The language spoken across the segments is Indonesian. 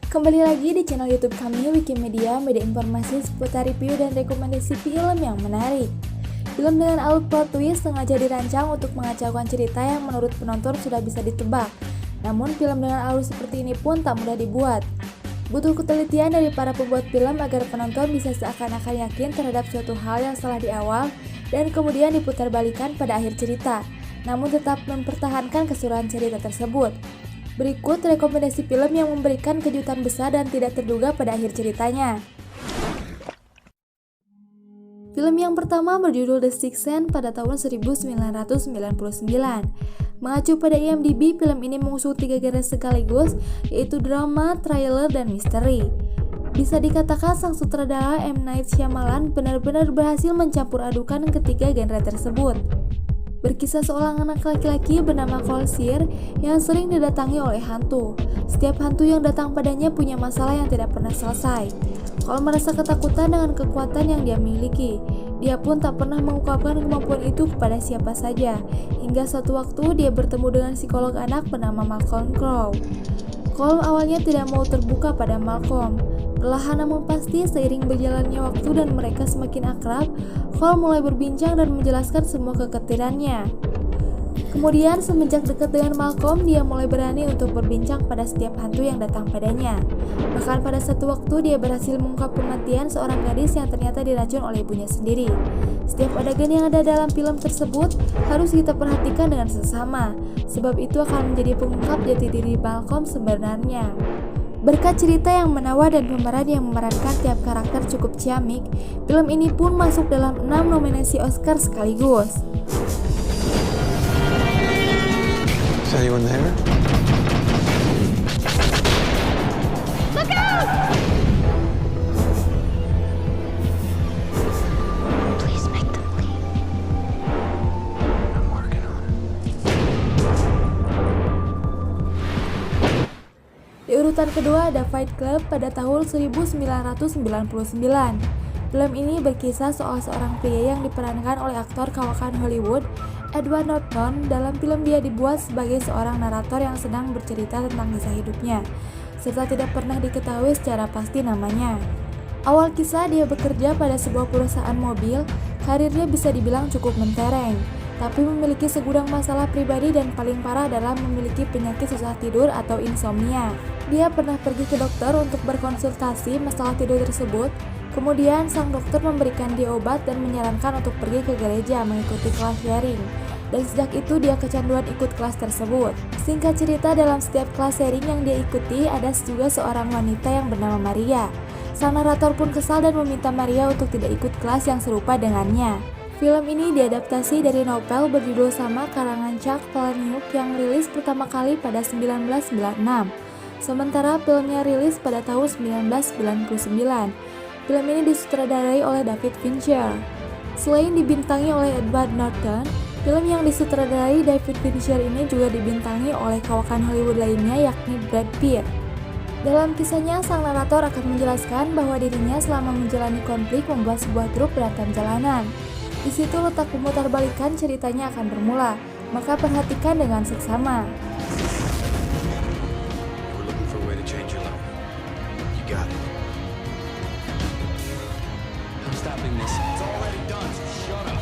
Kembali lagi di channel YouTube kami, Wikimedia, media informasi seputar review dan rekomendasi film yang menarik. Film dengan alur plot twist sengaja dirancang untuk mengacaukan cerita yang menurut penonton sudah bisa ditebak. Namun film dengan alur seperti ini pun tak mudah dibuat. Butuh ketelitian dari para pembuat film agar penonton bisa seakan-akan yakin terhadap suatu hal yang salah di awal dan kemudian diputarbalikkan pada akhir cerita, namun tetap mempertahankan keseluruhan cerita tersebut. Berikut rekomendasi film yang memberikan kejutan besar dan tidak terduga pada akhir ceritanya. Film yang pertama berjudul The Sixth Sense pada tahun 1999. Mengacu pada IMDb, film ini mengusung 3 genre sekaligus, yaitu drama, thriller, dan misteri. Bisa dikatakan sang sutradara M. Night Shyamalan benar-benar berhasil mencampur adukan ketiga genre tersebut. Berkisah seorang anak laki-laki bernama Cole Sear yang sering didatangi oleh hantu. Setiap hantu yang datang padanya punya masalah yang tidak pernah selesai. Cole merasa ketakutan dengan kekuatan yang dia miliki. Dia pun tak pernah mengungkapkan kemampuan itu kepada siapa saja. Hingga suatu waktu dia bertemu dengan psikolog anak bernama Malcolm Crowe. Cole awalnya tidak mau terbuka pada Malcolm. Perlahan namun pasti seiring berjalannya waktu dan mereka semakin akrab, Cole mulai berbincang dan menjelaskan semua kekhawatirannya. Kemudian semenjak dekat dengan Malcolm, dia mulai berani untuk berbincang pada setiap hantu yang datang padanya. Bahkan pada satu waktu dia berhasil mengungkap kematian seorang gadis yang ternyata diracun oleh ibunya sendiri. Setiap adegan yang ada dalam film tersebut harus kita perhatikan dengan seksama, sebab itu akan menjadi pengungkap jati diri Malcolm sebenarnya. Berkat cerita yang menawan dan pemeran yang memerankan tiap karakter cukup ciamik, film ini pun masuk dalam 6 nominasi Oscar sekaligus. Is anyone there? Look out! Please make them leave. I'm working on it. Di urutan kedua ada Fight Club pada tahun 1999. Film ini berkisah soal seorang pria yang diperankan oleh aktor kawakan Hollywood, Edward Norton. Dalam film dia dibuat sebagai seorang narator yang sedang bercerita tentang kisah hidupnya, serta tidak pernah diketahui secara pasti namanya. Awal kisah dia bekerja pada sebuah perusahaan mobil, karirnya bisa dibilang cukup mentereng, tapi memiliki segudang masalah pribadi dan paling parah adalah memiliki penyakit susah tidur atau insomnia. Dia pernah pergi ke dokter untuk berkonsultasi masalah tidur tersebut. Kemudian sang dokter memberikan dia obat dan menyarankan untuk pergi ke gereja mengikuti kelas sharing. Dan sejak itu dia kecanduan ikut kelas tersebut. Singkat cerita, dalam setiap kelas sharing yang dia ikuti ada juga seorang wanita yang bernama Maria. Sang narator pun kesal dan meminta Maria untuk tidak ikut kelas yang serupa dengannya. Film ini diadaptasi dari novel berjudul sama karangan Chuck Palahniuk yang rilis pertama kali pada 1996. Sementara filmnya rilis pada tahun 1999. Film ini disutradarai oleh David Fincher. Selain dibintangi oleh Edward Norton, film yang disutradarai David Fincher ini juga dibintangi oleh kawakan Hollywood lainnya yakni Brad Pitt. Dalam kisahnya, sang narator akan menjelaskan bahwa dirinya selama menjalani konflik membuat sebuah grup berantem jalanan. Di situ letak pemutarbalikan ceritanya akan bermula, maka perhatikan dengan seksama. We're looking for a way to change your life. You got it. I'm stopping this. It's already done, so shut up.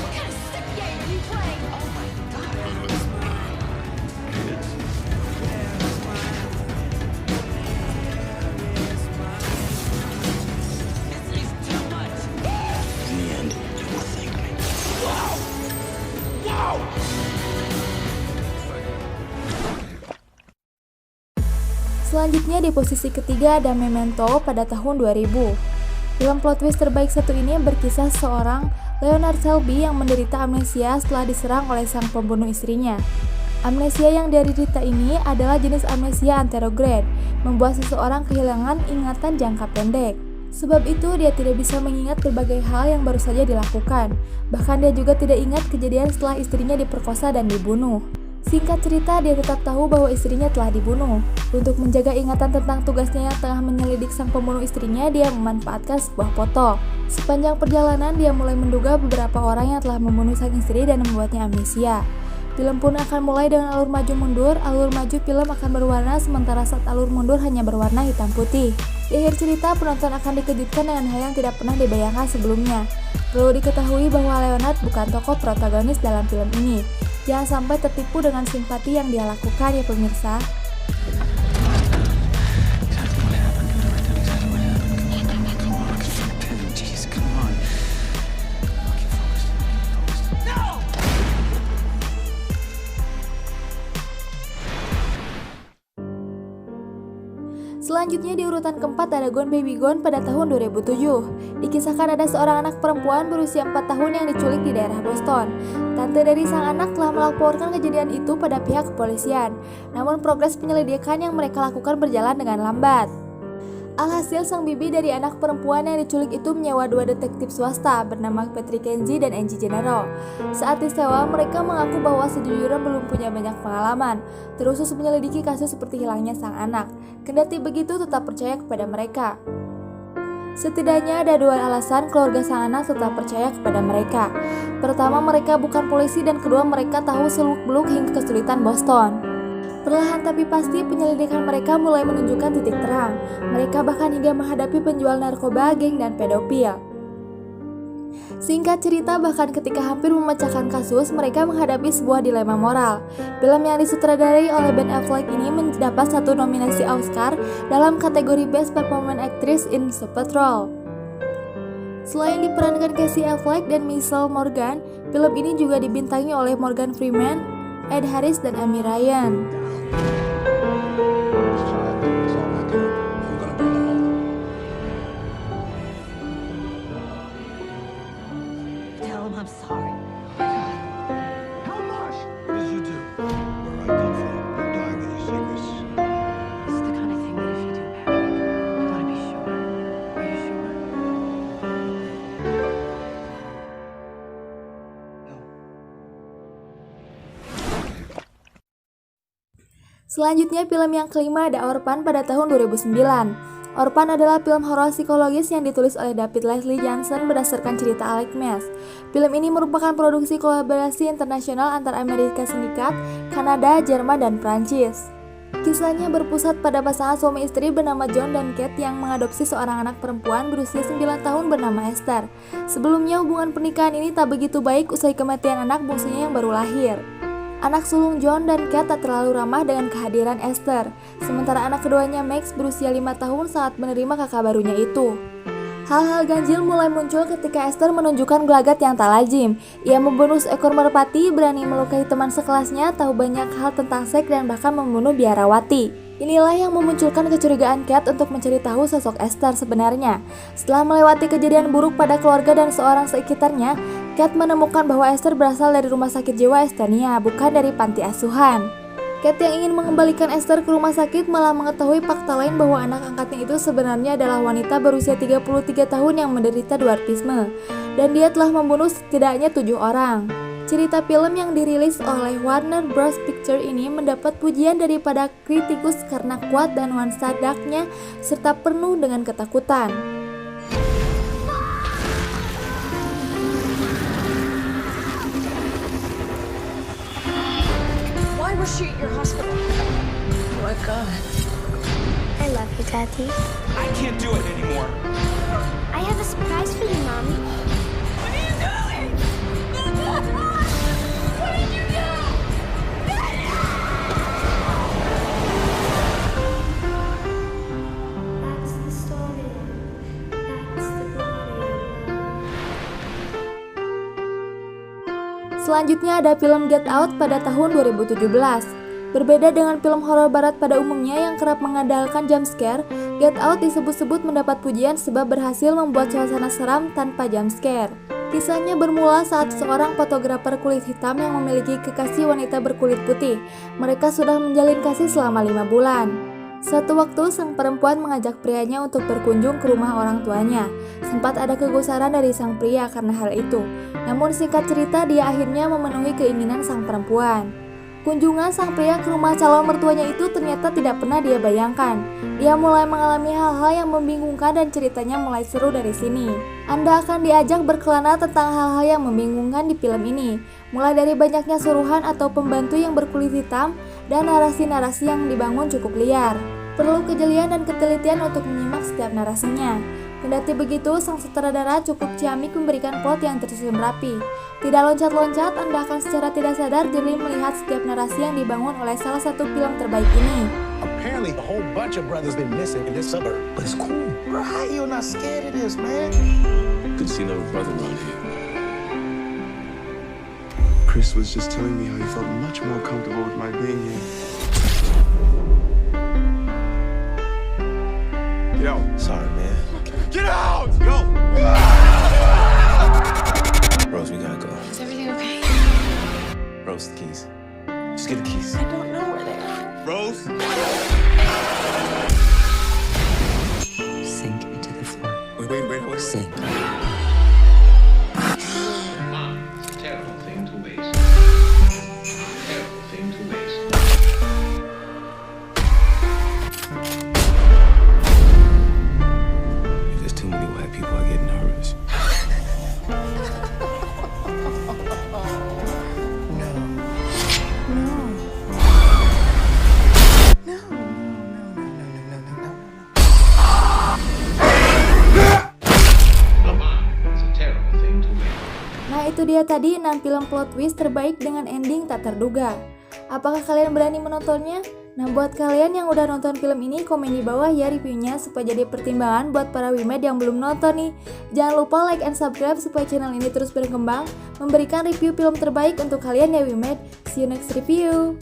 What kind of sick game are you playing? Oh my god. This is too much. In the end, you will thank me. Wow! Selanjutnya di posisi ketiga ada Memento pada tahun 2000. Film plot twist terbaik satu ini berkisah seorang Leonard Selby yang menderita amnesia setelah diserang oleh sang pembunuh istrinya. Amnesia yang diderita ini adalah jenis amnesia anterograde, membuat seseorang kehilangan ingatan jangka pendek. Sebab itu dia tidak bisa mengingat berbagai hal yang baru saja dilakukan. Bahkan dia juga tidak ingat kejadian setelah istrinya diperkosa dan dibunuh. Singkat cerita, dia tetap tahu bahwa istrinya telah dibunuh. Untuk menjaga ingatan tentang tugasnya yang tengah menyelidik sang pembunuh istrinya, dia memanfaatkan sebuah foto. Sepanjang perjalanan, dia mulai menduga beberapa orang yang telah membunuh sang istri dan membuatnya amnesia. Film pun akan mulai dengan alur maju mundur. Alur maju film akan berwarna, sementara saat alur mundur hanya berwarna hitam putih. Di akhir cerita, penonton akan dikejutkan dengan hal yang tidak pernah dibayangkan sebelumnya. Perlu diketahui bahwa Leonard bukan tokoh protagonis dalam film ini. Jangan sampai tertipu dengan simpati yang dia lakukan ya pemirsa. Jeez, come on. Okay, focus. Selanjutnya di urutan keempat ada Gone Baby Gone pada tahun 2007. Dikisahkan ada seorang anak perempuan berusia 4 tahun yang diculik di daerah Boston. Tante dari sang anak telah melaporkan kejadian itu pada pihak kepolisian. Namun progres penyelidikan yang mereka lakukan berjalan dengan lambat. Alhasil sang bibi dari anak perempuan yang diculik itu menyewa 2 detektif swasta bernama Patrick Kenzie dan Angie Gennaro. Saat disewa, mereka mengaku bahwa sejujurnya belum punya banyak pengalaman, terkhusus menyelidiki kasus seperti hilangnya sang anak. Kendati begitu, tetap percaya kepada mereka. Setidaknya ada 2 alasan keluarga sang anak tetap percaya kepada mereka. Pertama, mereka bukan polisi, dan kedua, mereka tahu seluk-beluk hingga kesulitan Boston. Perlahan tapi pasti penyelidikan mereka mulai menunjukkan titik terang. Mereka bahkan hingga menghadapi penjual narkoba, geng, dan pedofil. Singkat cerita, bahkan ketika hampir memecahkan kasus, mereka menghadapi sebuah dilema moral. Film yang disutradarai oleh Ben Affleck ini mendapat 1 nominasi Oscar dalam kategori Best Performance Actress in Support Role. Selain diperankan Casey Affleck dan Michelle Morgan, film ini juga dibintangi oleh Morgan Freeman, Ed Harris, dan Amy Ryan. This child is all I got. I'm gonna bring her home. Tell him I'm sorry. How much? What did you do? Where I come from, you die with your secrets. This is the kind of thing that if you do marry, you want to be sure. Are you sure? No. Selanjutnya film yang kelima ada Orphan pada tahun 2009. Orphan adalah film horor psikologis yang ditulis oleh David Leslie Johnson berdasarkan cerita Alec Mays. Film ini merupakan produksi kolaborasi internasional antara Amerika Serikat, Kanada, Jerman, dan Prancis. Kisahnya berpusat pada pasangan suami istri bernama John dan Kate yang mengadopsi seorang anak perempuan berusia 9 tahun bernama Esther. Sebelumnya hubungan pernikahan ini tak begitu baik usai kematian anak bungsunya yang baru lahir. Anak sulung John dan Kate tak terlalu ramah dengan kehadiran Esther, sementara anak keduanya Max berusia 5 tahun saat menerima kakak barunya itu. Hal-hal ganjil mulai muncul ketika Esther menunjukkan gelagat yang tak lazim. Ia membunuh seekor merpati, berani melukai teman sekelasnya, tahu banyak hal tentang seks, dan bahkan membunuh biarawati. Inilah yang memunculkan kecurigaan Kate untuk mencari tahu sosok Esther sebenarnya. Setelah melewati kejadian buruk pada keluarga dan seorang sekitarnya, Kate menemukan bahwa Esther berasal dari rumah sakit jiwa Estonia, bukan dari panti asuhan. Kate yang ingin mengembalikan Esther ke rumah sakit malah mengetahui fakta lain bahwa anak angkatnya itu sebenarnya adalah wanita berusia 33 tahun yang menderita dwarfisme, dan dia telah membunuh setidaknya 7 orang. Cerita film yang dirilis oleh Warner Bros. Pictures ini mendapat pujian daripada kritikus karena kuat dan nuansa-darknya serta penuh dengan ketakutan. Why was she at your hospital? Oh my God. I love you, Daddy. I can't do it anymore. I have a surprise for you, Mommy. What are you doing? What did you do? That's the story. That's the glory of love. Selanjutnya ada film Get Out pada tahun 2017. Berbeda dengan film horor barat pada umumnya yang kerap mengandalkan jump scare, Get Out disebut-sebut mendapat pujian sebab berhasil membuat suasana seram tanpa jump scare. Kisahnya bermula saat seorang fotografer kulit hitam yang memiliki kekasih wanita berkulit putih. Mereka sudah menjalin kasih selama 5 bulan. Suatu waktu, sang perempuan mengajak prianya untuk berkunjung ke rumah orang tuanya. Sempat ada kegusaran dari sang pria karena hal itu. Namun singkat cerita, dia akhirnya memenuhi keinginan sang perempuan. Kunjungan sang pria ke rumah calon mertuanya itu ternyata tidak pernah dia bayangkan. Dia mulai mengalami hal-hal yang membingungkan dan ceritanya mulai seru dari sini. Anda akan diajak berkelana tentang hal-hal yang membingungkan di film ini, mulai dari banyaknya suruhan atau pembantu yang berkulit hitam dan narasi-narasi yang dibangun cukup liar. Perlu kejelian dan ketelitian untuk menyimak setiap narasinya. Kendati begitu, sang sutradara cukup ciamik memberikan plot yang tersusun rapi. Tidak loncat-loncat, Anda akan secara tidak sadar jeli melihat setiap narasi yang dibangun oleh salah satu film terbaik ini. Apparently, a whole bunch of brothers been missing in this suburb. But it's cool. Bro, how you not scared of this, man? Good to see another brother around here. Chris was just telling me how he felt much more comfortable with my being here. Get out. Sorry, man. Get out! Yo! Rose, we gotta go. Is everything okay? Rose, the keys. Just get the keys. I don't know where they are. Rose? Sink into the floor. Wait. Sink. Terrible thing to waste. Terrible thing to waste. If there's too many white people, I get nervous. It's a terrible thing to waste. Nah, itu dia tadi 6 film plot twist terbaik dengan ending tak terduga. Apakah kalian berani menontonnya? Nah, buat kalian yang udah nonton film ini, komen di bawah ya reviewnya supaya jadi pertimbangan buat para Wimed yang belum nonton nih. Jangan lupa like and subscribe supaya channel ini terus berkembang, memberikan review film terbaik untuk kalian ya Wimed. See you next review.